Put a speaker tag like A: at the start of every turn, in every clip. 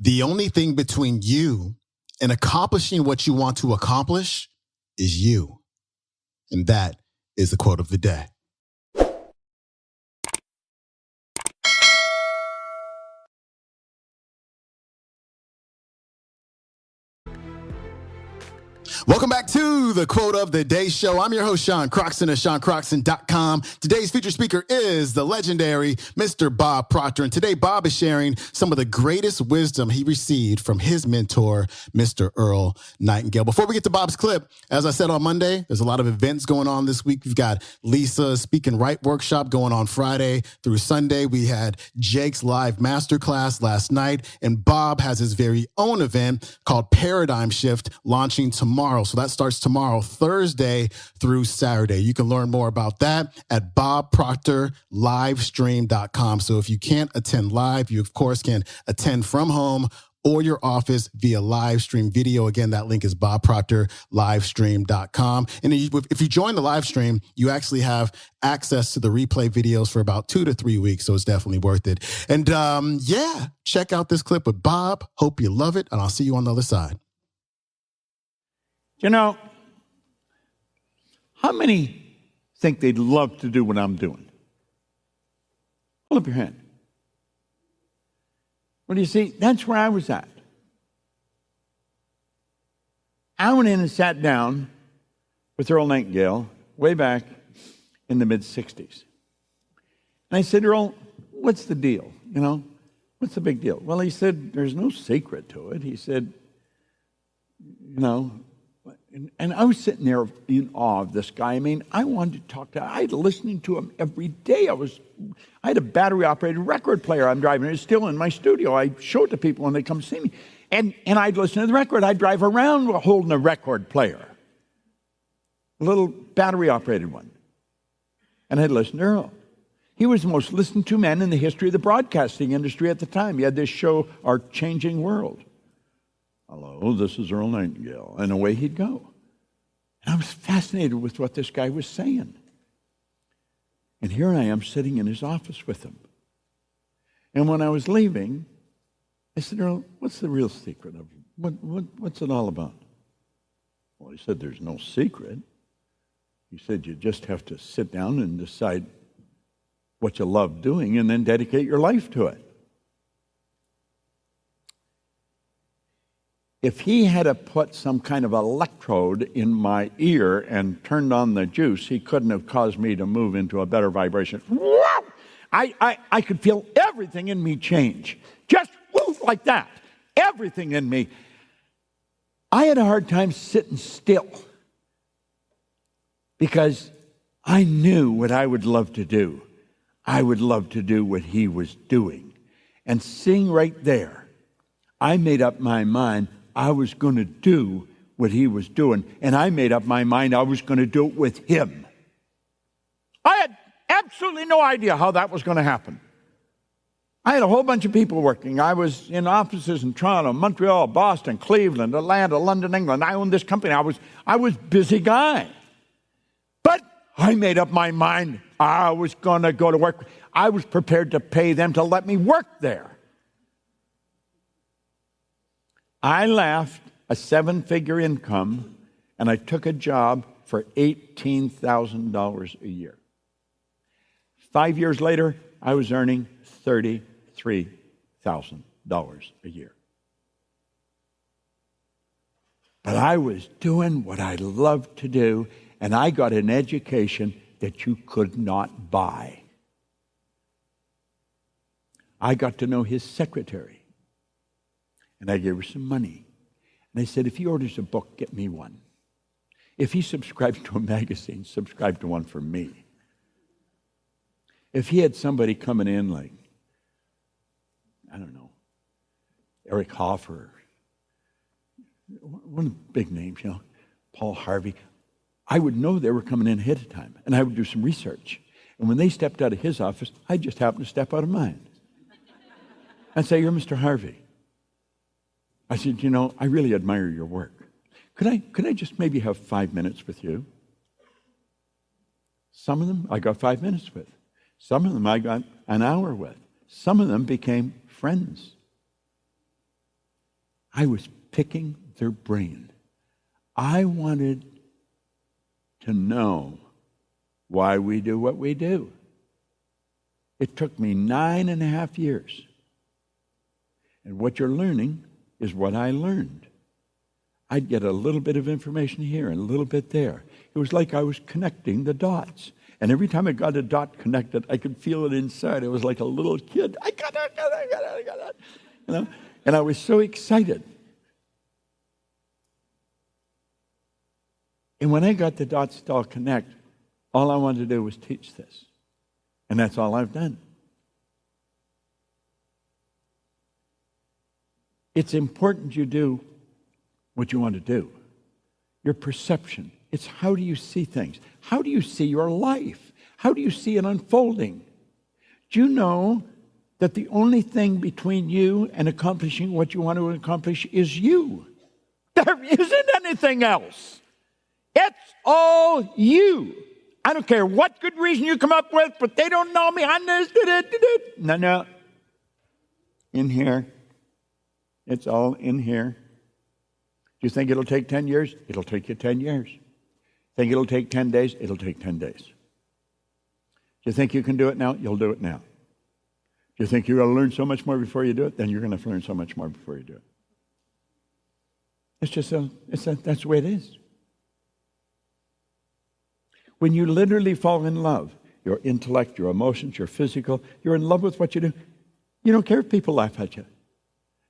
A: The only thing between you and accomplishing what you want to accomplish is you. And that is the quote of the day. Welcome back to the Quote of the Day show. I'm your host, Sean Croxton of SeanCroxton.com. Today's featured speaker is the legendary Mr. Bob Proctor. And today, Bob is sharing some of the greatest wisdom he received from his mentor, Mr. Earl Nightingale. Before we get to Bob's clip, as I said on Monday, there's a lot of events going on this week. We've got Lisa's Speak and Write workshop going on Friday through Sunday. We had Jake's live masterclass last night. And Bob has his very own event called Paradigm Shift launching tomorrow. So that starts tomorrow, Thursday through Saturday. You can learn more about that at bobproctorlivestream.com. So if you can't attend live, you of course can attend from home or your office via live stream video. Again, that link is bobproctorlivestream.com. And if you join the live stream, you actually have access to the replay videos for about 2 to 3 weeks. So it's definitely worth it. And check out this clip with Bob. Hope you love it. And I'll see you on the other side.
B: You know, how many think they'd love to do what I'm doing? Hold up your hand. Well, you see, that's where I was at. I went in and sat down with Earl Nightingale way back in the mid-'60s. And I said, Earl, what's the deal? You know, what's the big deal? Well, he said, there's no secret to it. He said, you know, and I was sitting there in awe of this guy. I mean, I wanted to talk to him. I was listening to him every day. I had a battery-operated record player I'm driving. It's still in my studio. I show it to people when they come see me. And I'd listen to the record. I'd drive around holding a record player, a little battery-operated one. And I'd listen to Earl. He was the most listened to man in the history of the broadcasting industry at the time. He had this show, Our Changing World. Hello, this is Earl Nightingale. And away he'd go. And I was fascinated with what this guy was saying. And here I am sitting in his office with him. And when I was leaving, I said, Earl, what's the real secret of what's it all about? Well, he said, there's no secret. He said, you just have to sit down and decide what you love doing and then dedicate your life to it. If he had put some kind of electrode in my ear and turned on the juice, he couldn't have caused me to move into a better vibration. I could feel everything in me change. Just like that. Everything in me. I had a hard time sitting still because I knew what I would love to do. I would love to do what he was doing. And seeing right there, I made up my mind I was going to do what he was doing, and I made up my mind I was going to do it with him. I had absolutely no idea how that was going to happen. I had a whole bunch of people working. I was in offices in Toronto, Montreal, Boston, Cleveland, Atlanta, London, England. I owned this company. I was a busy guy. But I made up my mind I was going to go to work. I was prepared to pay them to let me work there. I left a 7-figure income, and I took a job for $18,000 a year. 5 years later, I was earning $33,000 a year. But I was doing what I loved to do, and I got an education that you could not buy. I got to know his secretary. And I gave her some money. And I said, if he orders a book, get me one. If he subscribes to a magazine, subscribe to one for me. If he had somebody coming in like, I don't know, Eric Hoffer, one of the big names, you know, Paul Harvey, I would know they were coming in ahead of time. And I would do some research. And when they stepped out of his office, I just happened to step out of mine. I'd say, you're Mr. Harvey. I said, you know, I really admire your work. Could I just maybe have 5 minutes with you? Some of them I got 5 minutes with. Some of them I got an hour with. Some of them became friends. I was picking their brain. I wanted to know why we do what we do. It took me 9.5 years. And what you're learning is what I learned. I'd get a little bit of information here and a little bit there. It was like I was connecting the dots. And every time I got a dot connected, I could feel it inside. It was like a little kid. I got it. You know? And I was so excited. And when I got the dots to all connect, all I wanted to do was teach this. And that's all I've done. It's important you do what you want to do. Your perception. It's how do you see things? How do you see your life? How do you see it unfolding? Do you know that the only thing between you and accomplishing what you want to accomplish is you? There isn't anything else. It's all you. I don't care what good reason you come up with, but they don't know me. No. In here. It's all in here. Do you think it'll take 10 years? It'll take you 10 years. Think it'll take 10 days? It'll take 10 days. Do you think you can do it now? You'll do it now. Do you think you're going to learn so much more before you do it? Then you're going to learn so much more before you do it. It's just that's the way it is. When you literally fall in love, your intellect, your emotions, your physical, you're in love with what you do. You don't care if people laugh at you.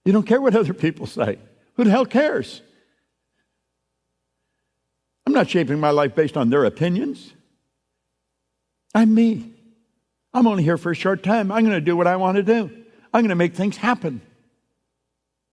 B: You don't care what other people say. Who the hell cares? I'm not shaping my life based on their opinions. I'm me. I'm only here for a short time. I'm going to do what I want to do. I'm going to make things happen.